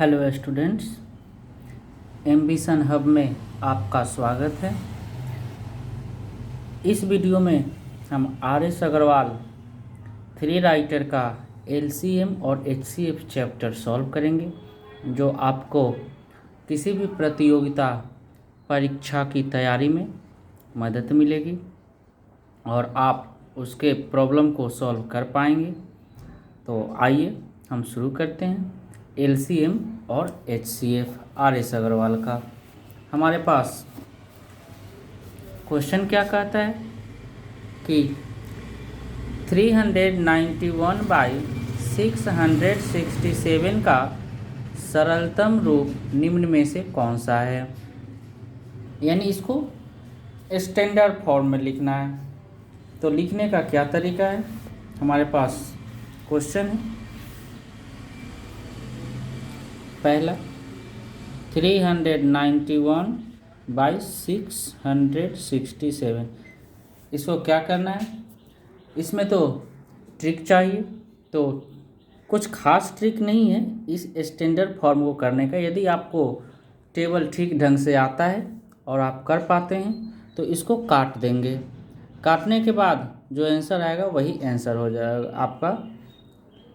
Hello students, ambition hub में आपका स्वागत है। इस वीडियो में हम आर.एस. अग्रवाल थ्री राइटर का एलसीएम और एचसीएफ चैप्टर सॉल्व करेंगे, जो आपको किसी भी प्रतियोगिता परीक्षा की तैयारी में मदद मिलेगी और आप उसके प्रॉब्लम को सॉल्व कर पाएंगे। तो आइए हम शुरू करते हैं। एलसीएम और एचसीएफ आर.एस. अग्रवाल का हमारे पास क्वेश्चन क्या कहता है कि 391/667 का सरलतम रूप निम्न में से कौन सा है। यानी इसको स्टैंडर्ड फॉर्म में लिखना है। तो लिखने का क्या तरीका है, हमारे पास क्वेश्चन है। पहला 391/667, इसको क्या करना है। इसमें तो ट्रिक चाहिए, तो कुछ खास ट्रिक नहीं है इस स्टैंडर्ड फॉर्म को करने का। यदि आपको टेबल ठीक ढंग से आता है और आप कर पाते हैं तो इसको काट देंगे। काटने के बाद जो आंसर आएगा वही आंसर हो जाएगा, आपका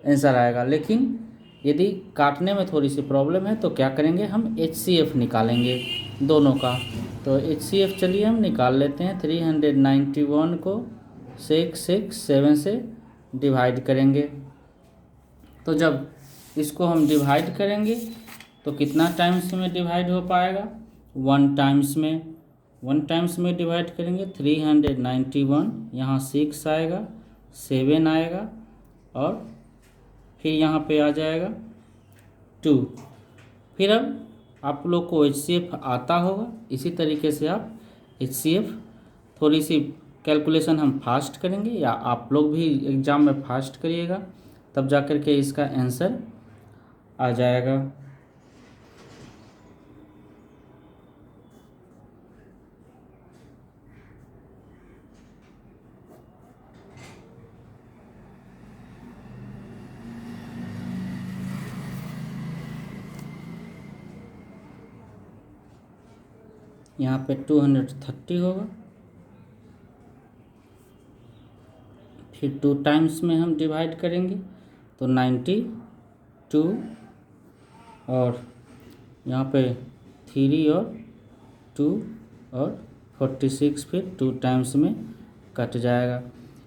आंसर आएगा। लेकिन यदि काटने में थोड़ी सी प्रॉब्लम है तो क्या करेंगे, हम एचसीएफ निकालेंगे दोनों का। तो एचसीएफ चलिए हम निकाल लेते हैं। 391 को 667 से डिवाइड करेंगे। तो जब इसको हम डिवाइड करेंगे तो कितना टाइम्स में डिवाइड हो पाएगा, 1 टाइम्स में। 1 टाइम्स में डिवाइड करेंगे 391, यहाँ 6 आएगा, 7 आएगा और फिर यहाँ पे आ जाएगा 2। फिर अब आप लोग को एचसीएफ आता होगा, इसी तरीके से आप एचसीएफ थोड़ी सी कैलकुलेशन हम फास्ट करेंगे, या आप लोग भी एग्ज़ाम में फास्ट करिएगा, तब जा कर के इसका आंसर आ जाएगा। यहाँ पे 230 होगा, फिर 2 टाइम्स में हम डिवाइड करेंगे तो 92 और यहाँ पे 3 और 2 और 46, फिर 2 टाइम्स में कट जाएगा।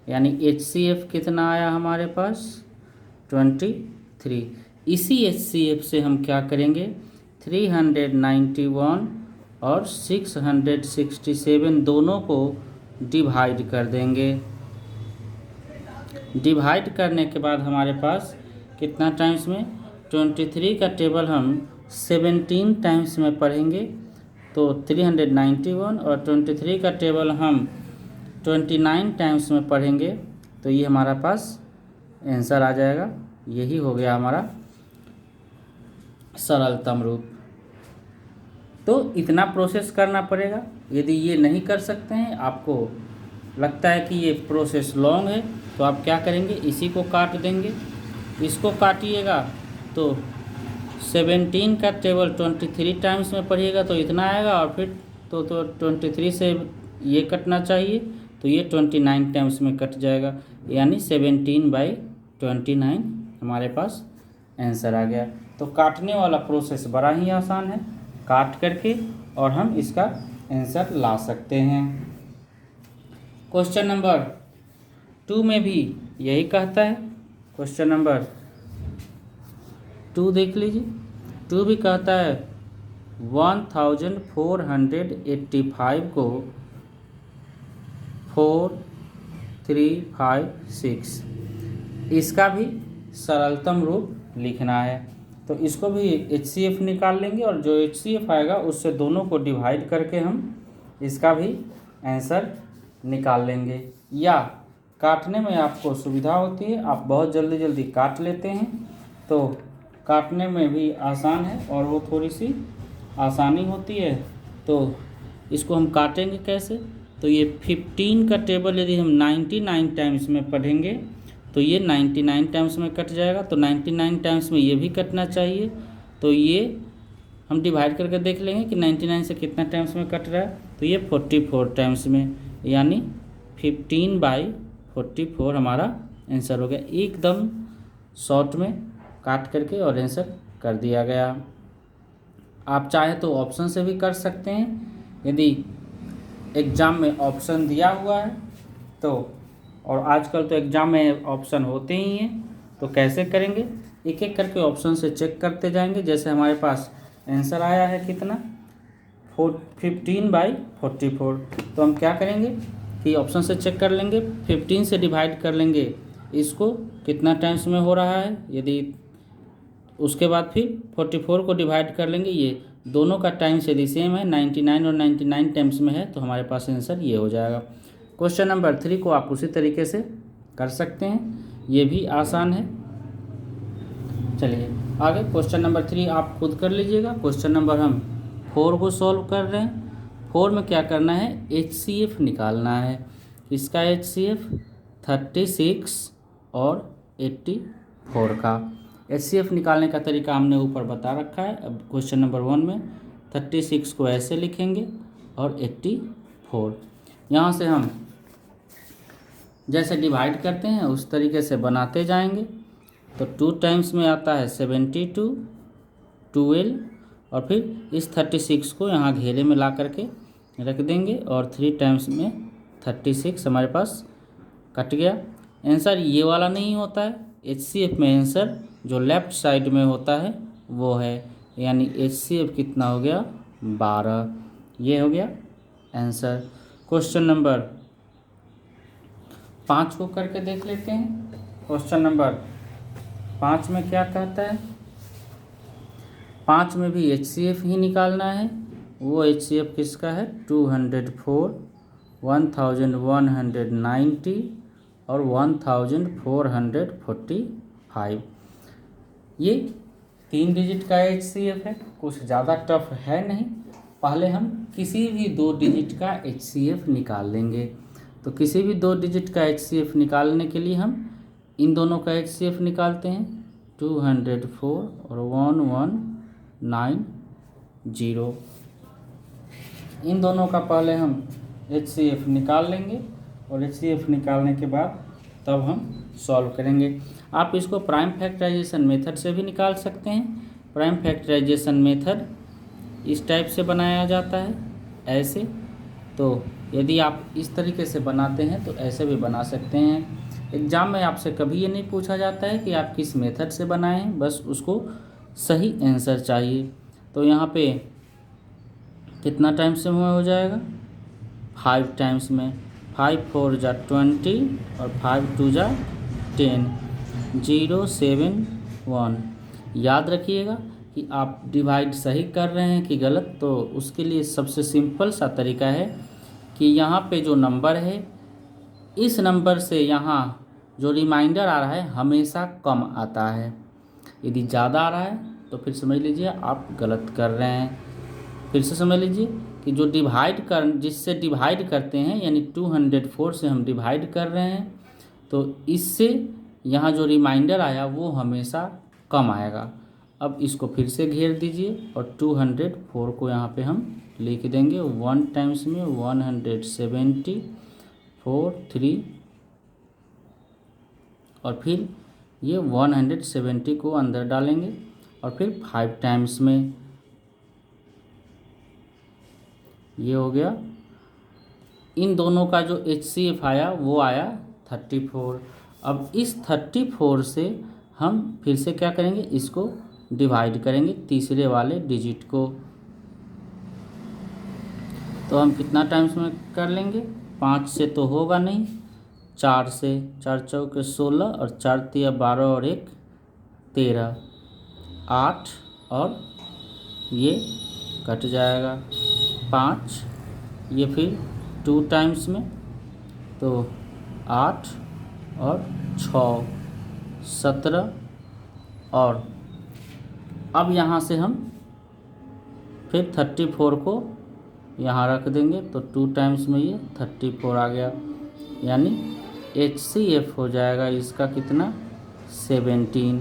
यानी एचसीएफ कितना आया हमारे पास, 23। इसी एचसीएफ से हम क्या करेंगे, 391 और 667 दोनों को डिवाइड कर देंगे। डिवाइड करने के बाद हमारे पास कितना टाइम्स में, 23 का टेबल हम 17 टाइम्स में पढ़ेंगे। तो 391 और 23 का टेबल हम 29 टाइम्स में पढ़ेंगे, तो ये हमारा पास आंसर आ जाएगा। यही हो गया हमारा सरलतम रूप। तो इतना प्रोसेस करना पड़ेगा। यदि ये नहीं कर सकते हैं, आपको लगता है कि ये प्रोसेस लॉन्ग है, तो आप क्या करेंगे, इसी को काट देंगे। इसको काटिएगा तो 17 का टेबल 23 टाइम्स में पढ़िएगा तो इतना आएगा, और फिर तो 23 से ये कटना चाहिए, तो ये 29 टाइम्स में कट जाएगा। यानी 17/29 हमारे पास आंसर आ गया। तो काटने वाला प्रोसेस बड़ा ही आसान है, काट करके और हम इसका आंसर ला सकते हैं। क्वेश्चन नंबर 2 में भी यही कहता है। क्वेश्चन नंबर 2 देख लीजिए। 2 भी कहता है 1485 को 4, 3, 5, 6, इसका भी सरलतम रूप लिखना है। तो इसको भी एचसीएफ निकाल लेंगे, और जो एचसीएफ आएगा उससे दोनों को डिवाइड करके हम इसका भी आंसर निकाल लेंगे। या काटने में आपको सुविधा होती है, आप बहुत जल्दी जल्दी काट लेते हैं, तो काटने में भी आसान है और वो थोड़ी सी आसानी होती है। तो इसको हम काटेंगे कैसे, तो ये 15 का टेबल यदि हम 99 टाइम्स में पढ़ेंगे तो ये 99 टाइम्स में कट जाएगा। तो 99 टाइम्स में ये भी कटना चाहिए, तो ये हम डिवाइड करके देख लेंगे कि 99 से कितना टाइम्स में कट रहा है, तो ये 44 टाइम्स में, यानी 15/44 हमारा आंसर हो गया। एकदम शॉर्ट में काट करके और आंसर कर दिया गया। आप चाहे तो ऑप्शन से भी कर सकते हैं, यदि एग्ज़ाम में ऑप्शन दिया हुआ है तो, और आजकल तो एग्ज़ाम में ऑप्शन होते ही हैं, तो कैसे करेंगे, एक एक करके ऑप्शन से चेक करते जाएंगे। जैसे हमारे पास आंसर आया है कितना 15/44, तो हम क्या करेंगे कि ऑप्शन से चेक कर लेंगे, 15 से डिवाइड कर लेंगे इसको कितना टाइम्स में हो रहा है, यदि उसके बाद फिर 44 को डिवाइड कर लेंगे, ये दोनों का टाइम्स यदि सेम है 99 और 99 टाइम्स में है, तो हमारे पास आंसर ये हो जाएगा। क्वेश्चन नंबर 3 को आप उसी तरीके से कर सकते हैं, ये भी आसान है। चलिए आगे क्वेश्चन नंबर 3 आप खुद कर लीजिएगा। क्वेश्चन नंबर हम 4 को सॉल्व कर रहे हैं। 4 में क्या करना है, HCF निकालना है। इसका HCF 36 और 84 का HCF निकालने का तरीका हमने ऊपर बता रखा है। अब क्वेश्चन नंबर 1 में 36 को ऐसे लिखेंगे और 84 यहाँ से हम जैसे डिवाइड करते हैं उस तरीके से बनाते जाएंगे। तो 2 टाइम्स में आता है 72, 12 और फिर इस 36 को यहाँ घेरे में ला करके रख देंगे और 3 टाइम्स में 36 हमारे पास कट गया। आंसर ये वाला नहीं होता है, HCF में आंसर जो लेफ़्ट साइड में होता है वो है, यानी HCF कितना हो गया 12, ये हो गया आंसर। क्वेश्चन नंबर 5 को करके देख लेते हैं। क्वेश्चन नंबर 5 में क्या कहता है, 5 में भी HCF ही निकालना है। वो HCF किसका है 204, 1190 और 1445। ये 3 डिजिट का HCF है, कुछ ज़्यादा टफ है नहीं। पहले हम किसी भी 2 डिजिट का HCF निकाल लेंगे। तो किसी भी 2 डिजिट का HCF निकालने के लिए हम इन दोनों का HCF निकालते हैं, 204 और 1190। इन दोनों का पहले हम HCF निकाल लेंगे और HCF निकालने के बाद तब हम सॉल्व करेंगे। आप इसको प्राइम फैक्टराइजेशन मेथड से भी निकाल सकते हैं। प्राइम फैक्टराइजेशन मेथड इस टाइप से बनाया जाता है, ऐसे। तो यदि आप इस तरीके से बनाते हैं तो ऐसे भी बना सकते हैं। एग्ज़ाम में आपसे कभी ये नहीं पूछा जाता है कि आप किस मेथड से बनाएं, बस उसको सही आंसर चाहिए। तो यहाँ पे कितना टाइम्स में हो जाएगा 5 टाइम्स में, 5 4 जा 20 और 5 2 जा 10, 071। याद रखिएगा कि आप डिवाइड सही कर रहे हैं कि गलत। तो उसके लिए सबसे सिंपल सा तरीका है कि यहाँ पे जो नंबर है, इस नंबर से यहाँ जो रिमाइंडर आ रहा है हमेशा कम आता है। यदि ज़्यादा आ रहा है तो फिर समझ लीजिए आप गलत कर रहे हैं। फिर से समझ लीजिए कि जो जिससे डिवाइड करते हैं, यानी 204 से हम डिवाइड कर रहे हैं, तो इससे यहाँ जो रिमाइंडर आया वो हमेशा कम आएगा। अब इसको फिर से घेर दीजिए और 204 को यहाँ पे हम लिख देंगे 1 टाइम्स में 170, 4 3 और फिर ये 170 को अंदर डालेंगे और फिर 5 टाइम्स में, ये हो गया। इन दोनों का जो HCF आया वो आया 34। अब इस 34 से हम फिर से क्या करेंगे, इसको डिवाइड करेंगे तीसरे वाले डिजिट को। तो हम कितना टाइम्स में कर लेंगे, 5 से तो होगा नहीं, 4 से, 4 चौके 16 और 4 तिया 12 और 1 13, 8 और ये कट जाएगा 5, ये फिर 2 टाइम्स में, तो 8 और 6 17। और अब यहाँ से हम फिर 34 को यहाँ रख देंगे, तो 2 टाइम्स में ये 34 आ गया, यानी HCF हो जाएगा इसका कितना 17।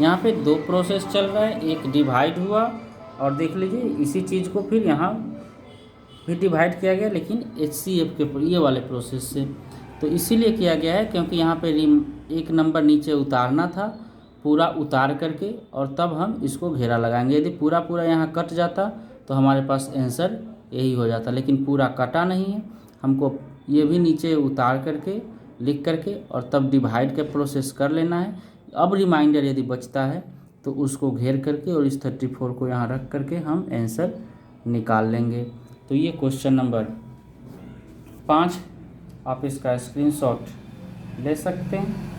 यहाँ पे दो प्रोसेस चल रहा है, एक डिवाइड हुआ और देख लीजिए इसी चीज़ को फिर यहाँ फिर डिवाइड किया गया, लेकिन HCF के ये वाले प्रोसेस से। तो इसीलिए किया गया है क्योंकि यहाँ पे एक नंबर नीचे उतारना था, पूरा उतार करके और तब हम इसको घेरा लगाएंगे। यदि पूरा पूरा यहाँ कट जाता तो हमारे पास आंसर यही हो जाता, लेकिन पूरा कटा नहीं है, हमको ये भी नीचे उतार करके लिख करके और तब डिवाइड का प्रोसेस कर लेना है। अब रिमाइंडर यदि बचता है तो उसको घेर करके और इस 34 को यहाँ रख करके हम आंसर निकाल लेंगे। तो ये क्वेश्चन नंबर 5, आप इसका स्क्रीनशॉट ले सकते हैं।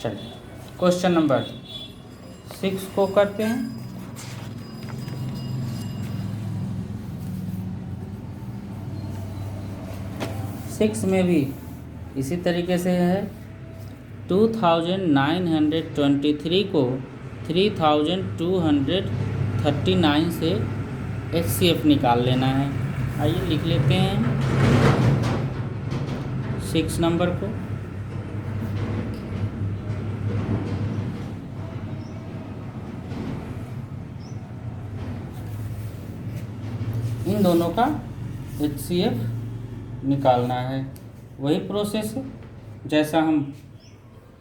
चलिए क्वेश्चन नंबर 6 को करते हैं। 6 में भी इसी तरीके से है। 2923 को 3239 से HCF निकाल लेना है। आइए लिख लेते हैं 6 नंबर को। इन दोनों का HCF निकालना है, वही प्रोसेस है जैसा हम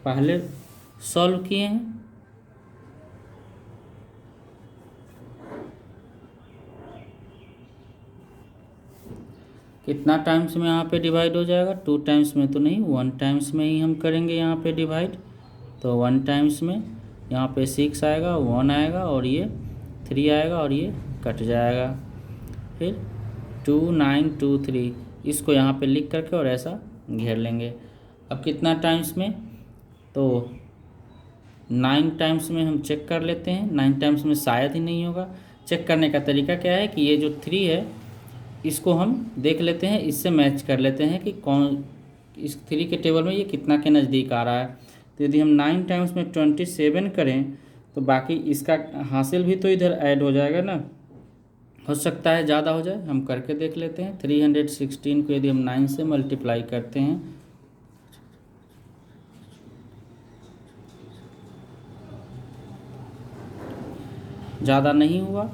पहले सॉल्व किए हैं। कितना टाइम्स में यहाँ पे डिवाइड हो जाएगा? 2 टाइम्स में तो नहीं, 1 टाइम्स में ही हम करेंगे यहाँ पे डिवाइड। तो 1 टाइम्स में यहाँ पे 6 आएगा, 1 आएगा और ये 3 आएगा और ये कट जाएगा। फिर 2923 इसको यहाँ पे लिख करके और ऐसा घेर लेंगे। अब कितना टाइम्स में? तो 9 टाइम्स में हम चेक कर लेते हैं। 9 टाइम्स में शायद ही नहीं होगा। चेक करने का तरीका क्या है कि ये जो 3 है इसको हम देख लेते हैं, इससे मैच कर लेते हैं कि कौन इस 3 के टेबल में ये कितना के नज़दीक आ रहा है। तो यदि हम 9 टाइम्स में 27 करें तो बाकी इसका हासिल भी तो इधर ऐड हो जाएगा ना, हो सकता है ज़्यादा हो जाए। हम करके देख लेते हैं। 316 को यदि हम 9 से मल्टीप्लाई करते हैं ज़्यादा नहीं हुआ।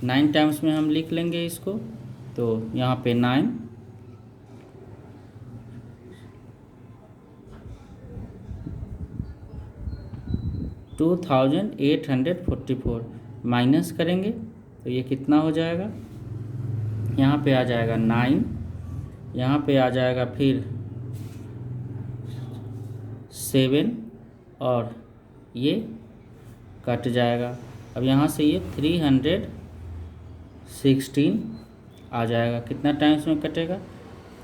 9 टाइम्स में हम लिख लेंगे इसको। तो यहाँ पे 9 2844 माइनस करेंगे तो ये कितना हो जाएगा? यहाँ पे आ जाएगा 9, यहाँ पे आ जाएगा फिर 7 और ये कट जाएगा। अब यहाँ से ये 316 आ जाएगा। कितना टाइम्स में कटेगा?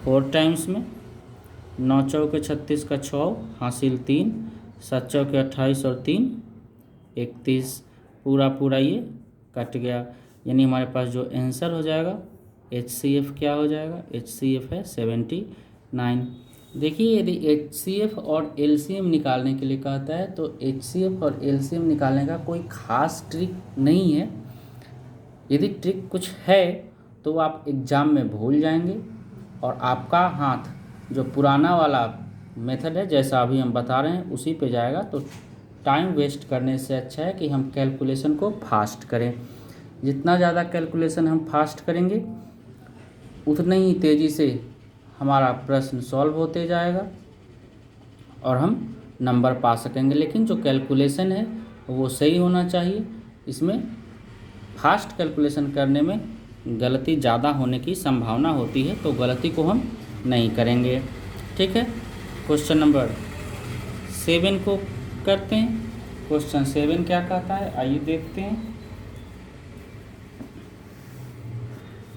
4 टाइम्स में। 9 चौके 36 का 6 हासिल 3, 7 चौके 28 और 3 31, पूरा पूरा ये कट गया। यानी हमारे पास जो आंसर हो जाएगा HCF क्या हो जाएगा? HCF है 79। देखिए यदि HCF और LCM निकालने के लिए कहता है तो HCF और LCM निकालने का कोई ख़ास ट्रिक नहीं है। यदि ट्रिक कुछ है तो आप एग्ज़ाम में भूल जाएंगे और आपका हाथ जो पुराना वाला मेथड है जैसा अभी हम बता रहे हैं उसी पे जाएगा। तो टाइम वेस्ट करने से अच्छा है कि हम कैलकुलेशन को फास्ट करें। जितना ज़्यादा कैलकुलेशन हम फास्ट करेंगे उतनी ही तेज़ी से हमारा प्रश्न सॉल्व होते जाएगा और हम नंबर पा सकेंगे। लेकिन जो कैलकुलेशन है वो सही होना चाहिए। इसमें फास्ट कैलकुलेशन करने में गलती ज़्यादा होने की संभावना होती है, तो गलती को हम नहीं करेंगे। ठीक है, क्वेश्चन नंबर 7 को करते हैं। क्वेश्चन 7 क्या कहता है आइए देखते हैं।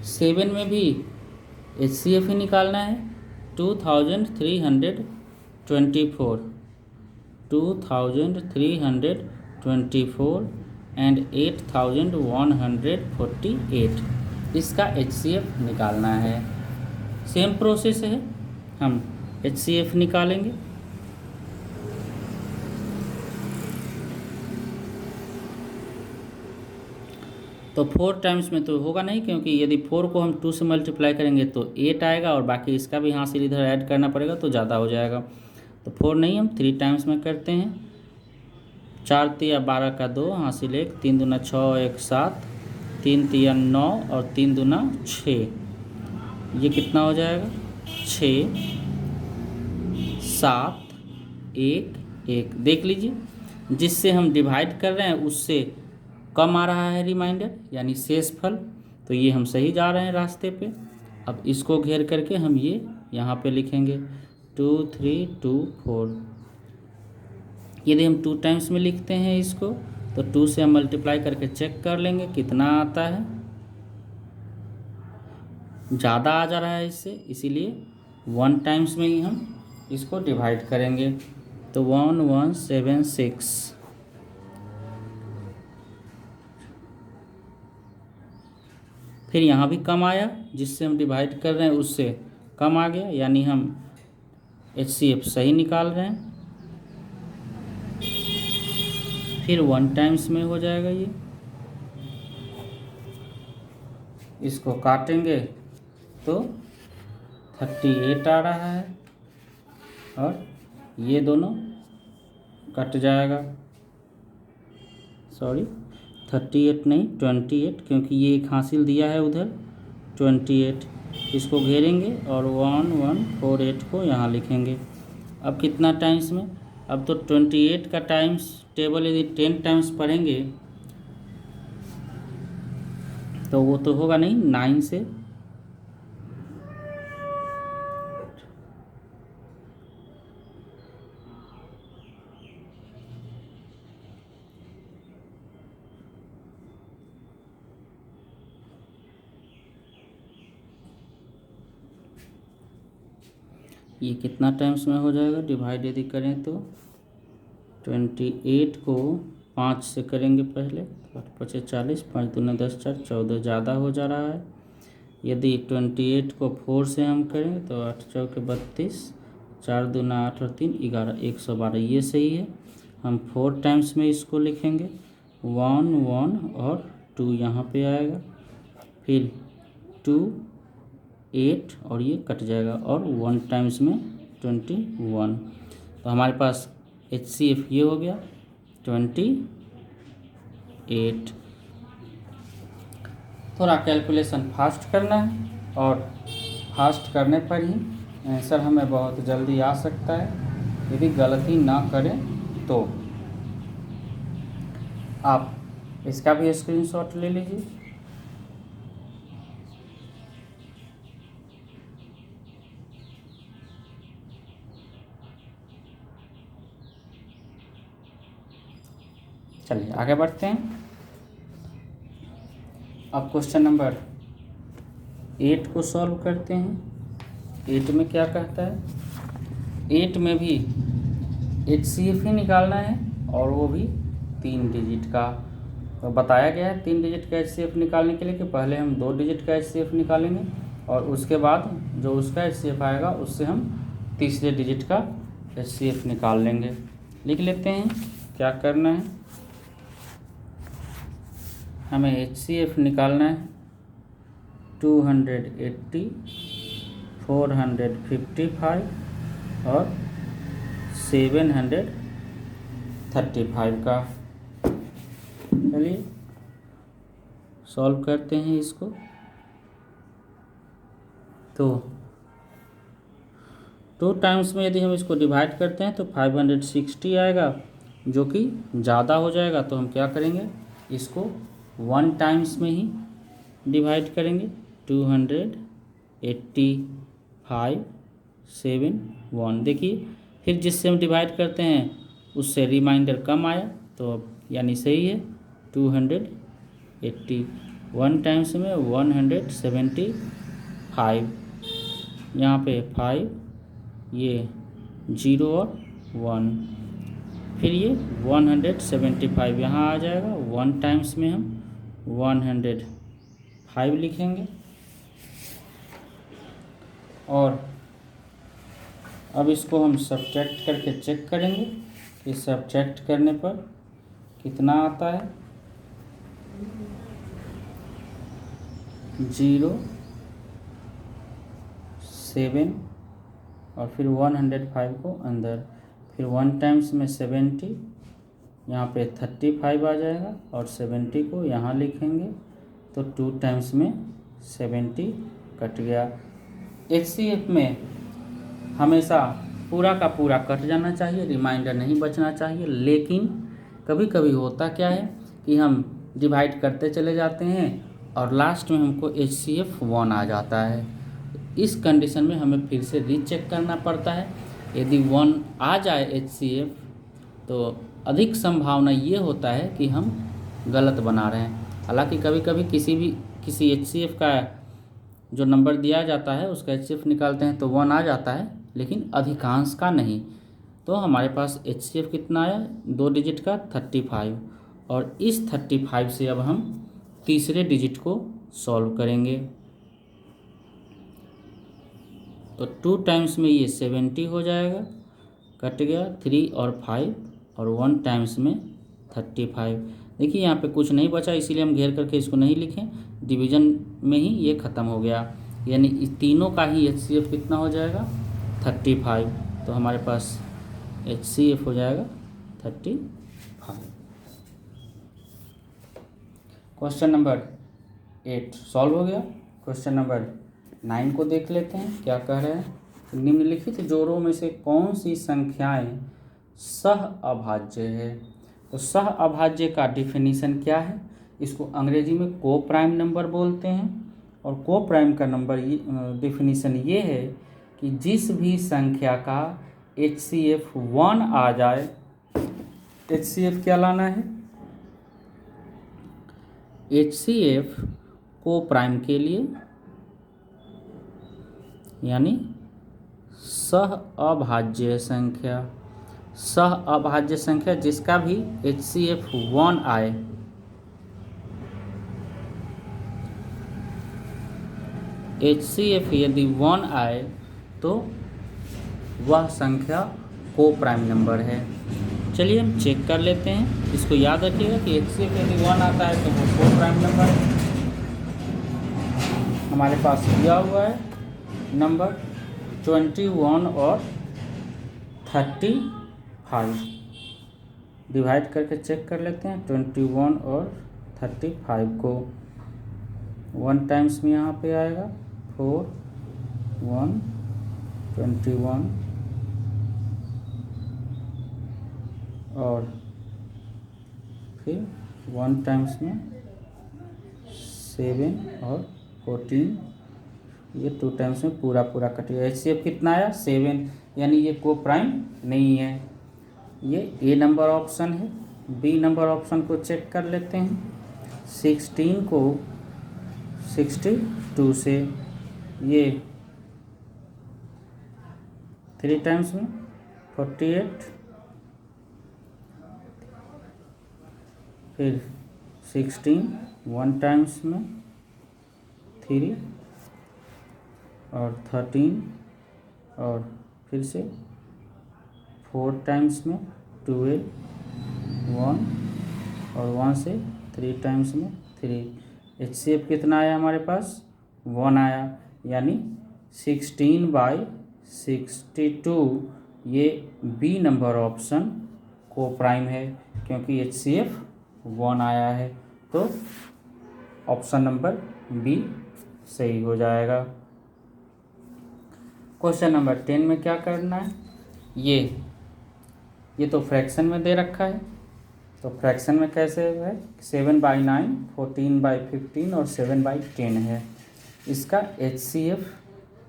7 में भी HCF ही निकालना है। 2324 एंड 8148 इसका HCF निकालना है। सेम प्रोसेस है, हम HCF निकालेंगे। तो 4 टाइम्स में तो होगा नहीं, क्योंकि यदि 4 को हम 2 से मल्टीप्लाई करेंगे तो 8 आएगा, और बाकी इसका भी हासिल इधर ऐड करना पड़ेगा तो ज़्यादा हो जाएगा। तो 4 नहीं, हम 3 टाइम्स में करते हैं। 4 तिया 12 का 2 हासिल 1, 3 दूना 6 1 7, 3 तिया 9 और 3 दूना 6। ये कितना हो जाएगा? 6 7 1 1। देख लीजिए, जिससे हम डिवाइड कर रहे हैं उससे कम आ रहा है रिमाइंडर, यानी शेषफल। तो ये हम सही जा रहे हैं रास्ते पे। अब इसको घेर करके हम ये यहाँ पे लिखेंगे 2 3 2 4। यदि हम 2 टाइम्स में लिखते हैं इसको, तो 2 से हम मल्टीप्लाई करके चेक कर लेंगे कितना आता है। ज़्यादा आ जा रहा है इससे, इसीलिए 1 टाइम्स में ही हम इसको डिवाइड करेंगे। तो 1176। फिर यहाँ भी कम आया, जिससे हम डिवाइड कर रहे हैं उससे कम आ गया, यानी हम HCF सही निकाल रहे हैं। फिर 1 टाइम्स में हो जाएगा ये। इसको काटेंगे तो 38 आ रहा है, और ये दोनों कट जाएगा। सॉरी, 38 नहीं 28, क्योंकि ये एक हासिल दिया है उधर 28। इसको घेरेंगे और 1148 को यहाँ लिखेंगे। अब कितना टाइम्स में? अब तो 28 का टाइम्स टेबल यदि 10 टाइम्स पढ़ेंगे तो वो तो होगा नहीं 9 से। ये कितना टाइम्स में हो जाएगा डिवाइड यदि करें तो? 28 को 5 से करेंगे पहले, 5 40, 5 दूना 10 4 14, ज़्यादा हो जा रहा है। यदि 28 को 4 से हम करेंगे तो 8 चौके 32, 4 दूना 8 और 3 11, 112। ये सही है। हम 4 टाइम्स में इसको लिखेंगे, 1 1 और 2 यहाँ पे आएगा, फिर 2 8 और ये कट जाएगा, और 1 टाइम्स में 21। तो हमारे पास HCF ये हो गया 28। थोड़ा कैलकुलेशन फास्ट करना है, और फास्ट करने पर ही आंसर हमें बहुत जल्दी आ सकता है। यदि गलती ना करें तो आप इसका भी स्क्रीनशॉट ले लीजिए। चलिए आगे बढ़ते हैं। अब क्वेश्चन नंबर 8 को सॉल्व करते हैं। 8 में क्या कहता है? 8 में भी HCF ही निकालना है, और वो भी 3 डिजिट का। तो बताया गया है 3 डिजिट का HCF निकालने के लिए कि पहले हम 2 डिजिट का HCF निकालेंगे, और उसके बाद जो उसका HCF आएगा उससे हम तीसरे डिजिट का HCF निकाल लेंगे। लिख लेते हैं क्या करना है। हमें HCF निकालना है 280, 455 और 735 का। चलिए सॉल्व करते हैं इसको। तो 2 टाइम्स में यदि हम इसको डिवाइड करते हैं तो 560 आएगा, जो कि ज़्यादा हो जाएगा। तो हम क्या करेंगे, इसको 1 टाइम्स में ही डिवाइड करेंगे। 285 7 1। देखिए, फिर जिससे हम डिवाइड करते हैं उससे रिमाइंडर कम आया, तो अब यानी सही है। 280 1 टाइम्स में 175, यहाँ पे 5, ये 0 और 1, फिर ये 175 यहाँ आ जाएगा। 1 टाइम्स में हम 105 लिखेंगे, और अब इसको हम सब्ट्रैक्ट करके चेक करेंगे कि सब्ट्रैक्ट करने पर कितना आता है। 0 7 और फिर 105 को अंदर, फिर 1 टाइम्स में 70, यहाँ पे 35 आ जाएगा और 70 को यहाँ लिखेंगे तो 2 टाइम्स में 70 कट गया। HCF में हमेशा पूरा का पूरा कट जाना चाहिए, रिमाइंडर नहीं बचना चाहिए। लेकिन कभी कभी होता क्या है कि हम डिवाइड करते चले जाते हैं और लास्ट में हमको HCF 1 आ जाता है। इस कंडीशन में हमें फिर से रीचेक करना पड़ता है। यदि 1 आ जाए HCF तो अधिक संभावना ये होता है कि हम गलत बना रहे हैं। हालांकि कभी कभी किसी HCF का जो नंबर दिया जाता है उसका HCF निकालते हैं तो 1 आ जाता है, लेकिन अधिकांश का नहीं। तो हमारे पास HCF कितना आया, 2 डिजिट का 35, और इस 35 से अब हम तीसरे डिजिट को सॉल्व करेंगे। तो 2 टाइम्स में ये 70 हो जाएगा, कट गया 3 और 5, और 1 टाइम्स में 35। देखिए यहाँ पे कुछ नहीं बचा, इसीलिए हम घेर करके इसको नहीं लिखें, डिवीज़न में ही ये ख़त्म हो गया। यानी इस तीनों का ही HCF कितना हो जाएगा, 35। तो हमारे पास HCF हो जाएगा 35। क्वेश्चन नंबर 8 सॉल्व हो गया। क्वेश्चन नंबर 9 को देख लेते हैं क्या कह रहे हैं। निम्नलिखित जोड़ों में से कौन सी संख्याएं सह अभाज्य है। तो सह अभाज्य का डिफिनीशन क्या है, इसको अंग्रेजी में को प्राइम नंबर बोलते हैं। और को प्राइम का नंबर डिफिनीशन ये है कि जिस भी संख्या का HCF 1 आ जाए, HCF क्या लाना है, HCF को प्राइम के लिए यानी सह अभाज्य संख्या, सह अभाज्य संख्या जिसका भी HCF 1 आए, HCF यदि 1 आए तो वह संख्या को प्राइम नंबर है। चलिए हम चेक कर लेते हैं। इसको याद रखिएगा कि HCF यदि 1 आता है तो वो को प्राइम नंबर है। हमारे पास दिया हुआ है नंबर 21 और 35, डिवाइड करके चेक कर लेते हैं। 21 और 35 को 1 टाइम्स में यहाँ पे आएगा 4 1 21 और फिर 1 टाइम्स में 7 और 14, ये 2 टाइम्स में पूरा कट गया। HCF कितना आया, 7, यानी ये को प्राइम नहीं है। ये A नंबर ऑप्शन है। B नंबर ऑप्शन को चेक कर लेते हैं। 16 को 62 से ये 3 टाइम्स में 48, फिर 16 1 टाइम्स में 3 और 13, और फिर से 4 टाइम्स में 12, 1 और 1 से 3 टाइम्स में 3। HCF कितना आया हमारे पास, 1 आया, यानी 16/62 ये B नंबर ऑप्शन को प्राइम है, क्योंकि HCF 1 आया है। तो ऑप्शन नंबर B सही हो जाएगा। क्वेश्चन नंबर 10 में क्या करना है, ये तो फ्रैक्शन में दे रखा है। तो फ्रैक्शन में कैसे है, 7/9, 14/15 और 7/10 है। इसका HCF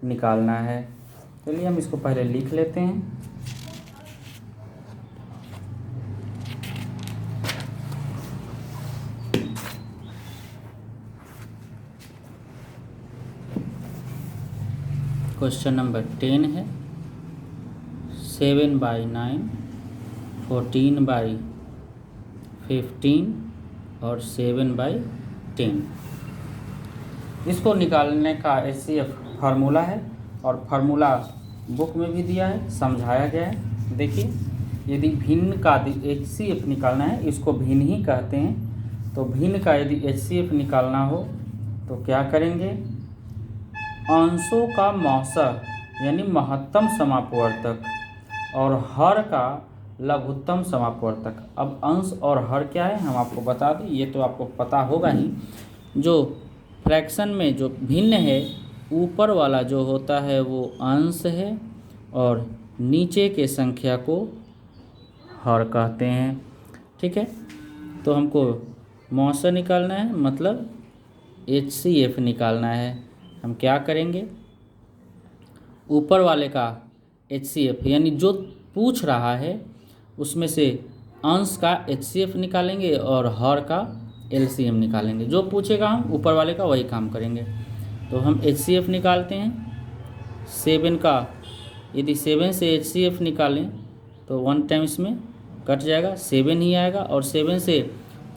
निकालना है। चलिए हम इसको पहले लिख लेते हैं। क्वेश्चन नंबर 10 है 7/9, 14/15 और 7/10। इसको निकालने का HCF फार्मूला है, और फार्मूला बुक में भी दिया है, समझाया गया है। देखिए, यदि भिन्न का HCF निकालना है, इसको भिन्न ही कहते हैं। तो भिन्न का यदि HCF निकालना हो तो क्या करेंगे, अंशों का मौसर यानी महत्तम समापवर्तक और हर का लघुत्तम समापवर्तक। अब अंश और हर क्या है हम आपको बता दें, ये तो आपको पता होगा ही। जो फ्रैक्शन में जो भिन्न है, ऊपर वाला जो होता है वो अंश है और नीचे के संख्या को हर कहते हैं। ठीक है, तो हमको मौसर निकालना है, मतलब HCF निकालना है। हम क्या करेंगे, ऊपर वाले का HCF यानी जो पूछ रहा है उसमें से अंश का HCF निकालेंगे और हर का LCM निकालेंगे। जो पूछेगा हम ऊपर वाले का वही काम करेंगे। तो हम HCF निकालते हैं 7 का, यदि 7 से HCF निकालें तो 1 टाइम इसमें कट जाएगा, 7 ही आएगा और 7 से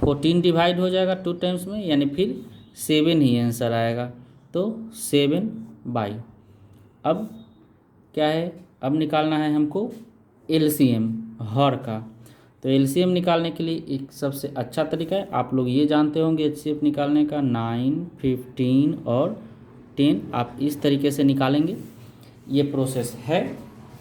14 डिवाइड हो जाएगा 2 टाइम्स में, यानी फिर 7 ही आंसर आएगा। तो 7/। अब क्या है, अब निकालना है हमको LCM हर का। तो LCM निकालने के लिए एक सबसे अच्छा तरीका है, आप लोग ये जानते होंगे HCF निकालने का, 9, 15 और 10 आप इस तरीके से निकालेंगे। ये प्रोसेस है,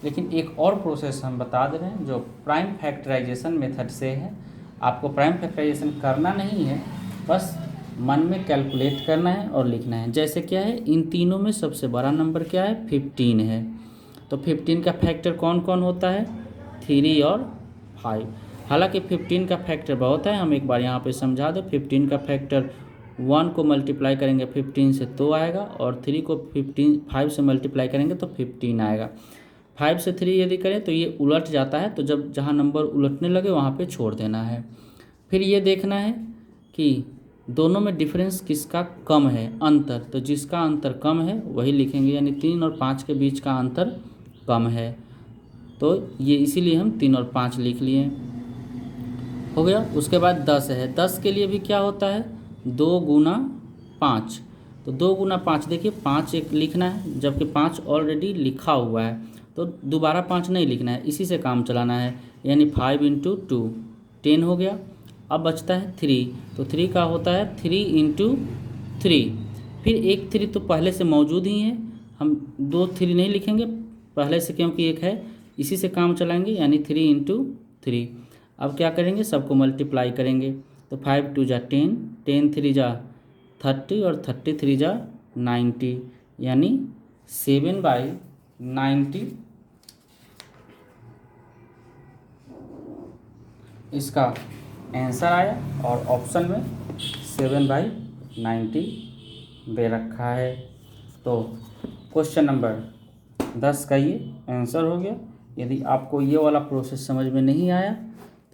लेकिन एक और प्रोसेस हम बता दे रहे हैं जो प्राइम फैक्टराइजेशन मेथड से है। आपको प्राइम फैक्टराइजेशन करना नहीं है, बस मन में कैलकुलेट करना है और लिखना है। जैसे क्या है, इन तीनों में सबसे बड़ा नंबर क्या है, 15 है। तो 15 का फैक्टर कौन कौन होता है, 3 और 5। हालांकि 15 का फैक्टर बहुत है, हम एक बार यहाँ पे समझा दें। 15 का फैक्टर 1 को मल्टीप्लाई करेंगे 15 से तो आएगा, और 3 को 5 से मल्टीप्लाई करेंगे तो 15 आएगा। 5 से 3 यदि करें तो ये उलट जाता है, तो जब जहाँ नंबर उलटने लगे वहाँ पे छोड़ देना है। फिर ये देखना है कि दोनों में डिफरेंस किसका कम है, अंतर। तो जिसका अंतर कम है वही लिखेंगे, यानी 3 और 5 के बीच का अंतर कम है, तो ये इसीलिए हम 3 और 5 लिख लिए। हो गया। उसके बाद 10 है, 10 के लिए भी क्या होता है, 2 गुना 5। तो 2 गुना 5, देखिए 5 एक लिखना है, जबकि 5 ऑलरेडी लिखा हुआ है, तो दोबारा 5 नहीं लिखना है, इसी से काम चलाना है। यानी 5 × 2 10 हो गया। अब बचता है 3, तो 3 का होता है 3 × 3। फिर एक 3 तो पहले से मौजूद ही है, हम 2 3 नहीं लिखेंगे पहले से, क्योंकि एक है, इसी से काम चलाएंगे, यानी 3 × 3। अब क्या करेंगे, सबको मल्टीप्लाई करेंगे। तो 5 2 = 10, 10 3 = 30 और 30 3 = 90, यानी 7/90 इसका आंसर आया। और ऑप्शन में 7/90 दे रखा है। तो क्वेश्चन नंबर 10 का ये आंसर हो गया। यदि आपको ये वाला प्रोसेस समझ में नहीं आया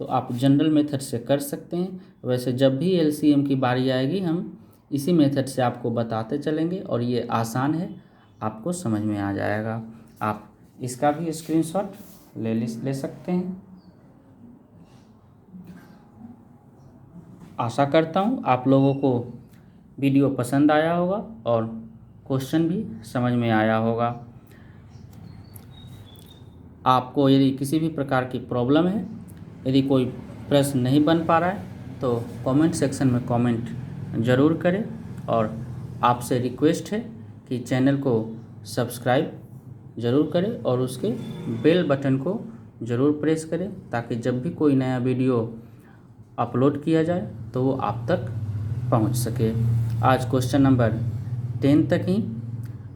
तो आप जनरल मेथड से कर सकते हैं। वैसे जब भी LCM की बारी आएगी हम इसी मेथड से आपको बताते चलेंगे, और ये आसान है, आपको समझ में आ जाएगा। आप इसका भी स्क्रीनशॉट ले सकते हैं। आशा करता हूँ आप लोगों को वीडियो पसंद आया होगा और क्वेश्चन भी समझ में आया होगा। आपको यदि किसी भी प्रकार की प्रॉब्लम है, यदि कोई प्रश्न नहीं बन पा रहा है, तो कमेंट सेक्शन में कमेंट ज़रूर करें। और आपसे रिक्वेस्ट है कि चैनल को सब्सक्राइब ज़रूर करें और उसके बेल बटन को ज़रूर प्रेस करें, ताकि जब भी कोई नया वीडियो अपलोड किया जाए तो वो आप तक पहुंच सके। आज क्वेश्चन नंबर 10 तक ही,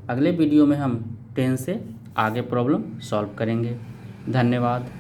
अगले वीडियो में हम 10 से आगे प्रॉब्लम सॉल्व करेंगे। धन्यवाद।